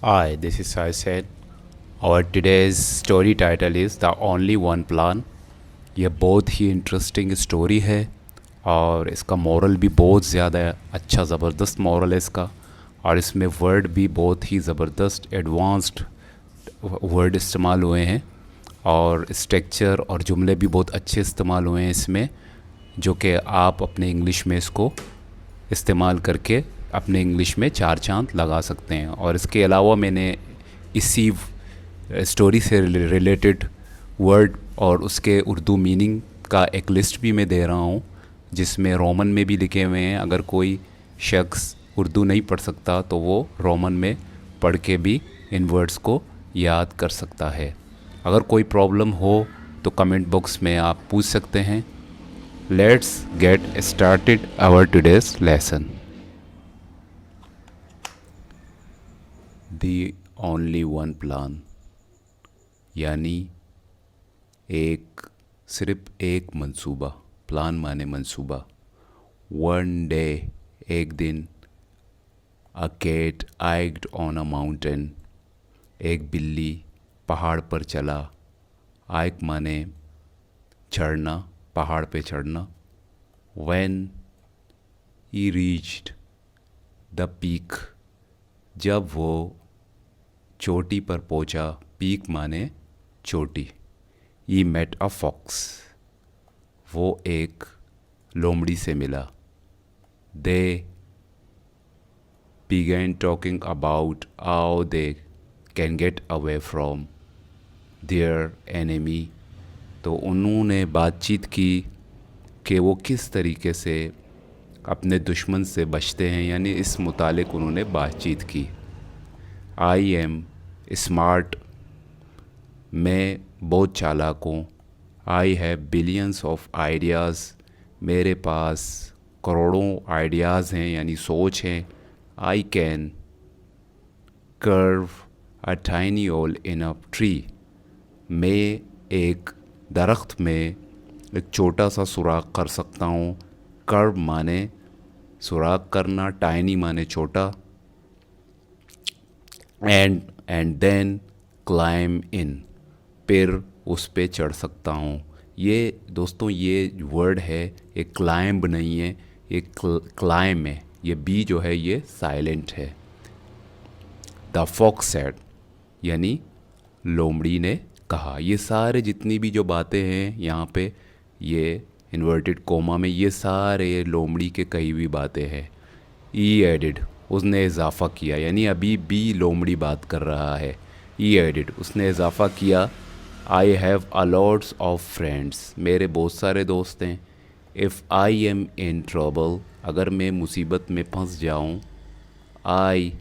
Hi, this is Sai said. Our today's story title is The Only One Plan. ये बहुत ही interesting story है और इसका moral भी बहुत ज़्यादा अच्छा ज़बरदस्त मॉरल है इसका। और इसमें वर्ड भी बहुत ही ज़बरदस्त एडवांस्ड वर्ड इस्तेमाल हुए हैं और स्ट्रक्चर और जुमले भी बहुत अच्छे इस्तेमाल हुए हैं इसमें, जो कि आप अपने इंग्लिश में इसको इस्तेमाल करके अपने इंग्लिश में चार चांद लगा सकते हैं। और इसके अलावा मैंने इसी स्टोरी से रिलेटेड वर्ड और उसके उर्दू मीनिंग का एक लिस्ट भी मैं दे रहा हूँ, जिसमें रोमन में भी लिखे हुए हैं। अगर कोई शख्स उर्दू नहीं पढ़ सकता तो वो रोमन में पढ़ के भी इन वर्ड्स को याद कर सकता है। अगर कोई प्रॉब्लम हो तो कमेंट बॉक्स में आप पूछ सकते हैं। Let's get started our today's lesson. The only one plan, यानी सिर्फ एक मंसूबा। प्लान माने मंसूबा। वन डे, एक दिन। A cat eyed on a mountain, एक बिल्ली पहाड़ पर चला। आइक माने चढ़ना, पहाड़ पे चढ़ना। When he reached the peak, जब वो चोटी पर पहुंचा। पीक माने चोटी। ही मेट अ फॉक्स, वो एक लोमड़ी से मिला। दे began talking about how they can get away from their enemy। तो उन्होंने बातचीत की कि वो किस तरीके से अपने दुश्मन से बचते हैं, यानी इस मुतालिक उन्होंने बातचीत की। आई एम स्मार्ट, मैं बहुत चालाक हूँ। I have billions of ideas, मेरे पास करोड़ों आइडियाज़ हैं यानी सोच हैं। I can carve a tiny hole in a tree, मैं एक दरख्त में एक छोटा सा सुराख कर सकता हूँ। कर्व माने सुराख करना, टाइनी माने छोटा। एंड देन क्लाइम इन, फिर उस पे चढ़ सकता हूँ। ये दोस्तों ये वर्ड है, ये क्लाइंब नहीं है, ये क्लाइम है। ये बी जो है ये साइलेंट है। द फॉक्स सेड, यानी लोमड़ी ने कहा। ये सारे जितनी भी जो बातें हैं यहाँ पे, ये इन्वर्टेड कोमा में, ये सारे लोमड़ी के कही हुई बातें हैं। ई एडिड, उसने इजाफ़ा किया, यानी अभी भी लोमड़ी बात कर रहा है। ई एडिड, उसने इजाफ़ा किया। I have a lots of friends, मेरे बहुत सारे दोस्त हैं। If I am in trouble, अगर मैं मुसीबत में फंस जाऊँ। I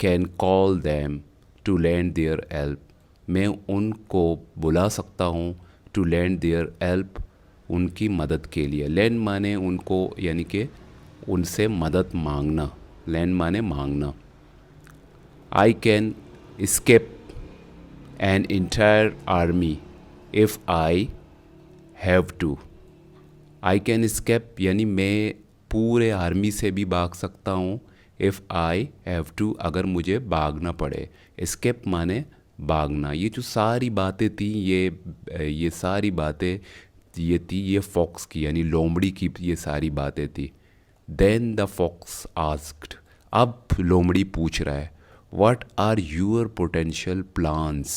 can call them to lend their help, मैं उनको बुला सकता हूँ। टू लैंड देयर हेल्प, उनकी मदद के लिए। लैंड माने उनको, यानी कि उनसे मदद मांगना। लैंड माने मांगना। I can escape an entire army if I have to। I can escape यानी मैं पूरे आर्मी से भी भाग सकता हूँ। इफ़ आई हैव टू, अगर मुझे भागना पड़े। escape माने भागना। ये जो सारी बातें थी, ये सारी बातें ये थी ये फॉक्स की, यानी लोमड़ी की ये सारी बातें थी। देन द फॉक्स आस्क्ड, अब लोमड़ी पूछ रहा है। What are your potential plans,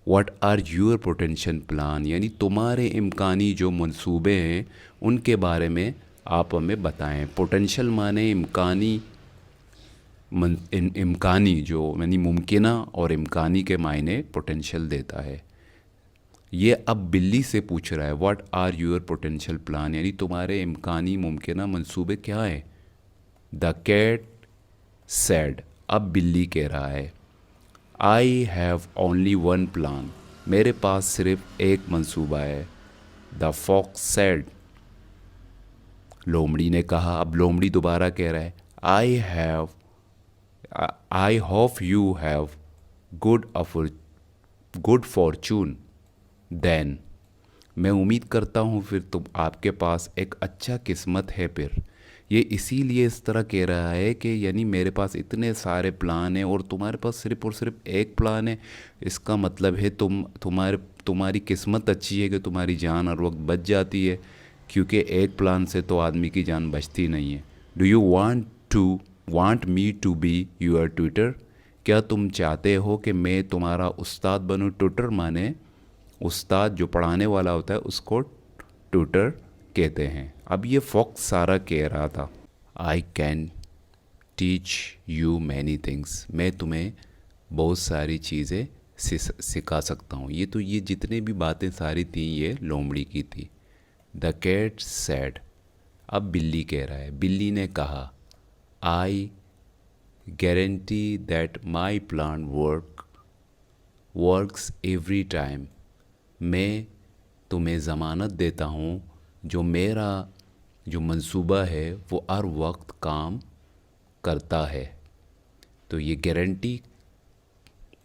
what are your potential plan, यानी तुम्हारे इम्कानी जो मंसूबे हैं उनके बारे में आप हमें बताएं। पोटेंशियल माने इम्कानी, इम्कानी जो यानी मुमकिना, और इम्कानी के मायने पोटेंशियल देता है। ये अब बिल्ली से पूछ रहा है what are your potential plan, यानी तुम्हारे इम्कानी मुमकिना मंसूबे क्या हैं। द कैट सैड, अब बिल्ली कह रहा है। I have only one plan, मेरे पास सिर्फ एक मंसूबा है। द फॉक्स सैड, लोमड़ी ने कहा। अब लोमड़ी दोबारा कह रहा है। I hope you have good fortune then, मैं उम्मीद करता हूँ फिर तुम आपके पास एक अच्छा किस्मत है फिर। ये इसीलिए इस तरह कह रहा है कि यानी मेरे पास इतने सारे प्लान हैं और तुम्हारे पास सिर्फ़ और सिर्फ एक प्लान है। इसका मतलब है तुम्हारी किस्मत अच्छी है कि तुम्हारी जान हर वक्त बच जाती है, क्योंकि एक प्लान से तो आदमी की जान बचती नहीं है। Do you want me to be your tutor? क्या तुम चाहते हो कि मैं तुम्हारा उस्ताद बनूं? ट्यूटर माने उस्ताद, जो पढ़ाने वाला होता है उसको ट्यूटर कहते हैं। अब ये फॉक्स सारा कह रहा था, I can teach you many things, मैं तुम्हें बहुत सारी चीज़ें सिखा सकता हूँ। ये जितने भी बातें सारी थी ये लोमड़ी की थी। द कैट सैड, अब बिल्ली कह रहा है, बिल्ली ने कहा, I guarantee that my plan works every time, मैं तुम्हें ज़मानत देता हूँ जो मेरा जो मंसूबा है वो हर वक्त काम करता है। तो ये गारंटी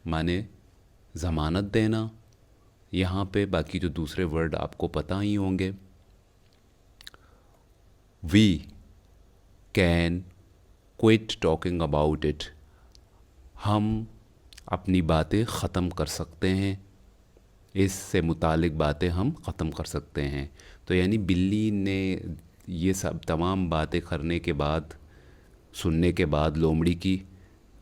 माने ज़मानत देना। यहाँ पे बाकी जो दूसरे वर्ड आपको पता ही होंगे। We can quit talking about it, हम अपनी बातें ख़त्म कर सकते हैं, इससे मुतालिक बातें हम ख़त्म कर सकते हैं। तो यानी बिल्ली ने ये सब तमाम बातें करने के बाद, सुनने के बाद लोमड़ी की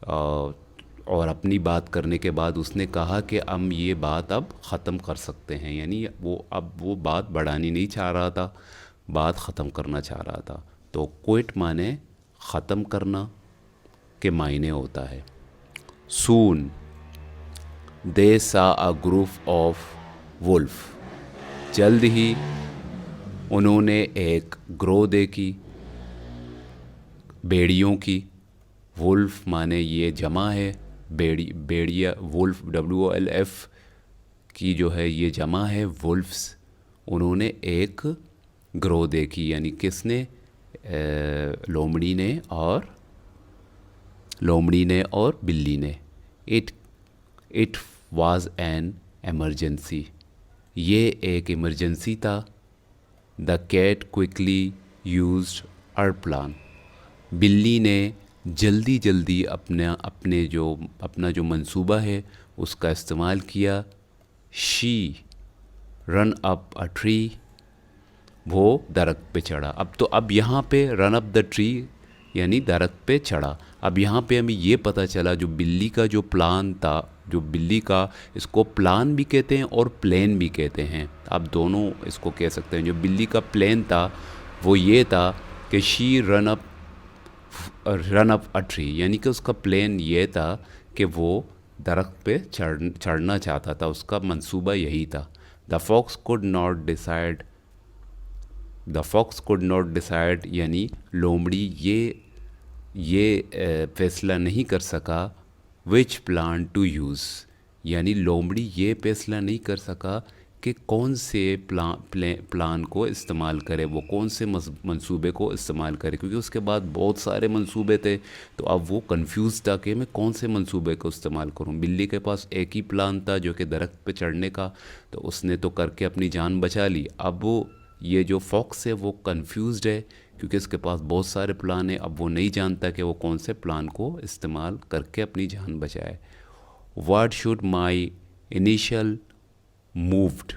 और अपनी बात करने के बाद उसने कहा कि हम ये बात अब ख़त्म कर सकते हैं। यानी वो बात बढ़ानी नहीं चाह रहा था, बात ख़त्म करना चाह रहा था। तो क्विट माने ख़त्म करना के मायने होता है। सून दे सा अ ग्रुप ऑफ वुल्फ, जल्द ही उन्होंने एक ग्रोह देखी भेड़ियों की। वुल्फ माने ये जमा है, भेड़िया, वुल्फ WOLF की जो है ये जमा है वुल्फ्स। उन्होंने एक ग्रोह देखी, यानी किसने? लोमड़ी ने और बिल्ली ने। इट वाज एन एमरजेंसी, ये एक इमरजेंसी था। The cat quickly used her plan, बिल्ली ने जल्दी जल्दी अपना जो मंसूबा है उसका इस्तेमाल किया। She run up a tree, वो दरख्त पे चढ़ा। अब यहाँ पे रन अप द ट्री यानी दरख्त पे चढ़ा। अब यहाँ पे हमें ये पता चला जो बिल्ली का जो प्लान था, जो बिल्ली का, इसको प्लान भी कहते हैं और प्लेन भी कहते हैं, आप दोनों इसको कह सकते हैं। जो बिल्ली का प्लान था वो ये था कि she run up a tree, यानी कि उसका प्लान ये था कि वो दरख्त पे चढ़ना चाहता था, उसका मंसूबा यही था। The fox could not decide, यानी लोमड़ी ये फैसला नहीं कर सका विच प्लान टू यूज़, यानी लोमड़ी ये फैसला नहीं कर सका कि कौन से प्लान को इस्तेमाल करे, वो कौन से मंसूबे को इस्तेमाल करे, क्योंकि उसके बाद बहुत सारे मंसूबे थे। तो अब वो कंफ्यूज था कि मैं कौन से मंसूबे को इस्तेमाल करूं। बिल्ली के पास एक ही प्लान था जो कि दरख्त पे चढ़ने का, तो उसने तो करके अपनी जान बचा ली। अब ये जो फॉक्स है वो कंफ्यूज्ड है क्योंकि उसके पास बहुत सारे प्लान है। अब वो नहीं जानता कि वो कौन से प्लान को इस्तेमाल करके अपनी जान बचाए। What should my initial moved,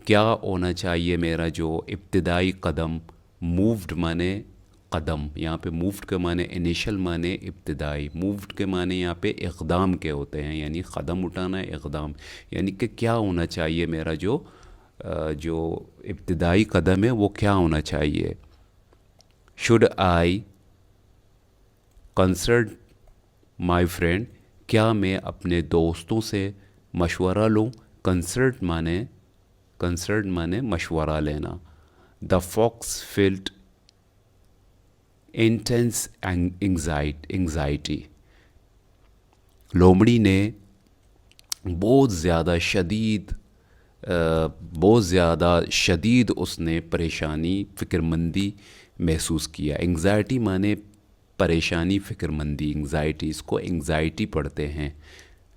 क्या होना चाहिए मेरा जो इब्तिदाई कदम। मूव्ड माने कदम, यहाँ पे मूव्ड के माने इनिशियल माने इब्तिदाई, मूव्ड के माने यहाँ पे इक़दाम के होते हैं, यानी कदम उठाना है, इक़दाम, यानी कि क्या होना चाहिए मेरा जो इब्तिदाई कदम है वो क्या होना चाहिए। Should I consult my friend, क्या मैं अपने दोस्तों से मशवरा लूँ। कंसल्ट माने मशवरा लेना। The fox felt intense anxiety, लोमड़ी ने बहुत ज़्यादा शदीद उसने परेशानी, फ़िक्रमंदी महसूस किया। एंग्जाइटी माने परेशानी, फ़िक्रमंदी, एंग्जाइटी, इसको एंग्जाइटी पढ़ते हैं,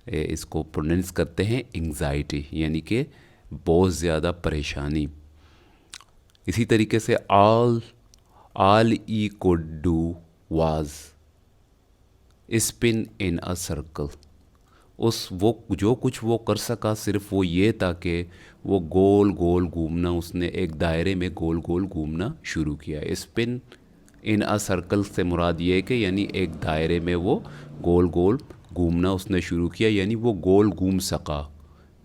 इसको प्रोनाउंस करते हैं एंग्जाइटी, यानी कि बहुत ज़्यादा परेशानी। इसी तरीके से all All he could do was spin in a circle. उस वो जो कुछ वो कर सका सिर्फ वो ये था कि वो गोल गोल घूमना, उसने एक दायरे में गोल गोल घूमना शुरू किया। स्पिन इन अ सर्कल से मुराद ये है कि यानी एक दायरे में वो गोल गोल घूमना उसने शुरू किया, यानी वो गोल घूम सका।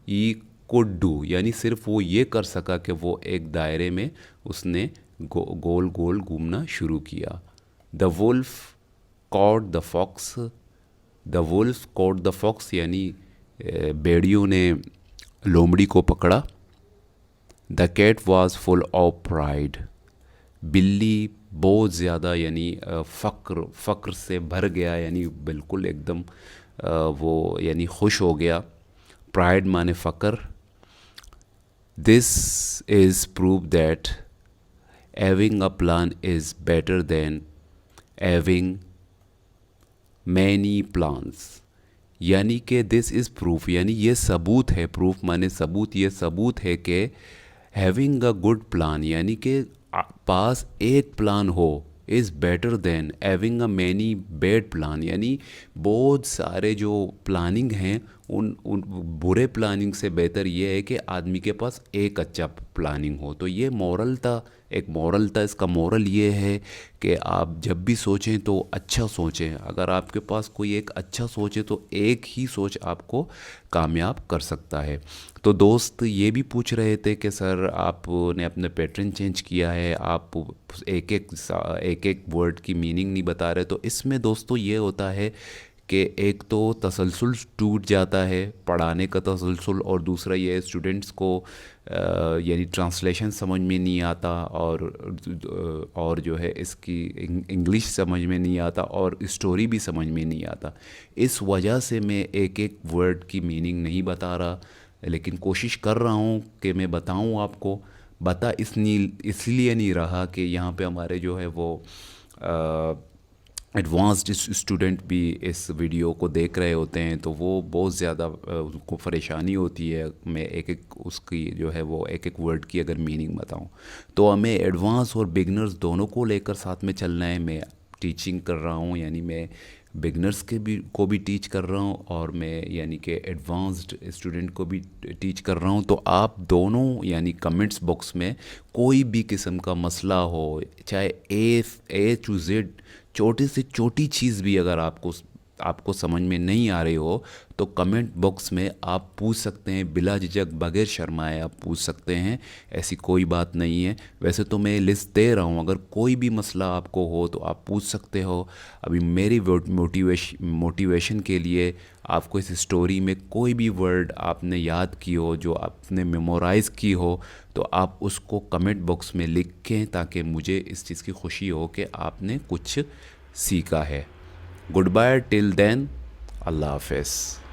ई कुड डू यानी सिर्फ वो ये कर सका कि वो एक दायरे में उसने गोल गोल घूमना शुरू किया। The wolf caught the fox. The wolf caught the fox यानी भेड़ियों ने लोमड़ी को पकड़ा। The cat was full of pride. बिल्ली बहुत ज़्यादा यानी फ़क्र से भर गया, यानी बिल्कुल एकदम वो यानी खुश हो गया। प्राइड माने फ़क्र। This is prove that having a plan is better than having many plans. यानी कि दिस इज़ प्रूफ यानी ये सबूत है, प्रूफ माने सबूत, ये सबूत है कि हैविंग अ गुड प्लान यानी कि पास एक प्लान हो is better than having a many bad plan, यानी बहुत सारे जो प्लानिंग हैं उन बुरे प्लानिंग से बेहतर ये है कि आदमी के पास एक अच्छा प्लानिंग हो। तो ये मॉरल था, एक मॉरल था। इसका मॉरल ये है कि आप जब भी सोचें तो अच्छा सोचें। अगर आपके पास कोई एक अच्छा सोच है तो एक ही सोच आपको कामयाब कर सकता है। तो दोस्त ये भी पूछ रहे थे कि सर आपने अपने पैटर्न चेंज किया है, आप एक एक वर्ड की मीनिंग नहीं बता रहे। तो इसमें दोस्तों ये होता है कि एक तो तसलसल टूट जाता है, पढ़ाने का तसलसल, और दूसरा ये है स्टूडेंट्स को यानी ट्रांसलेशन समझ में नहीं आता, और जो है इसकी इंग्लिश समझ में नहीं आता, और स्टोरी भी समझ में नहीं आता। इस वजह से मैं एक एक वर्ड की मीनिंग नहीं बता रहा, लेकिन कोशिश कर रहा हूँ कि मैं बताऊँ आपको। बता इसलिए नहीं रहा कि यहाँ पे हमारे जो है वो एडवांस्ड स्टूडेंट भी इस वीडियो को देख रहे होते हैं, तो वो बहुत ज़्यादा उनको परेशानी होती है मैं एक एक उसकी जो है वो एक एक वर्ड की अगर मीनिंग बताऊं। तो हमें एडवांस और बिगनर्स दोनों को लेकर साथ में चलना है। मैं टीचिंग कर रहा हूं, यानी मैं बिगनर्स को भी टीच कर रहा हूं, और मैं यानी कि एडवांस्ड स्टूडेंट को भी टीच कर रहा हूं। तो आप दोनों यानी कमेंट्स बॉक्स में कोई भी किस्म का मसला हो, चाहे ए टू जेड छोटी से छोटी चीज़ भी अगर आपको समझ में नहीं आ रही हो तो कमेंट बॉक्स में आप पूछ सकते हैं, बिला झिझक बगैर शर्माए आप पूछ सकते हैं। ऐसी कोई बात नहीं है। वैसे तो मैं लिस्ट दे रहा हूँ, अगर कोई भी मसला आपको हो तो आप पूछ सकते हो। अभी मेरी मोटिवेशन के लिए आपको इस स्टोरी में कोई भी वर्ड आपने याद की हो, जो आपने मेमोराइज़ की हो, तो आप उसको कमेंट बॉक्स में लिखें, ताकि मुझे इस चीज़ की खुशी हो कि आपने कुछ सीखा है। गुड बाय टिल देन, अल्लाह हाफ़िज़।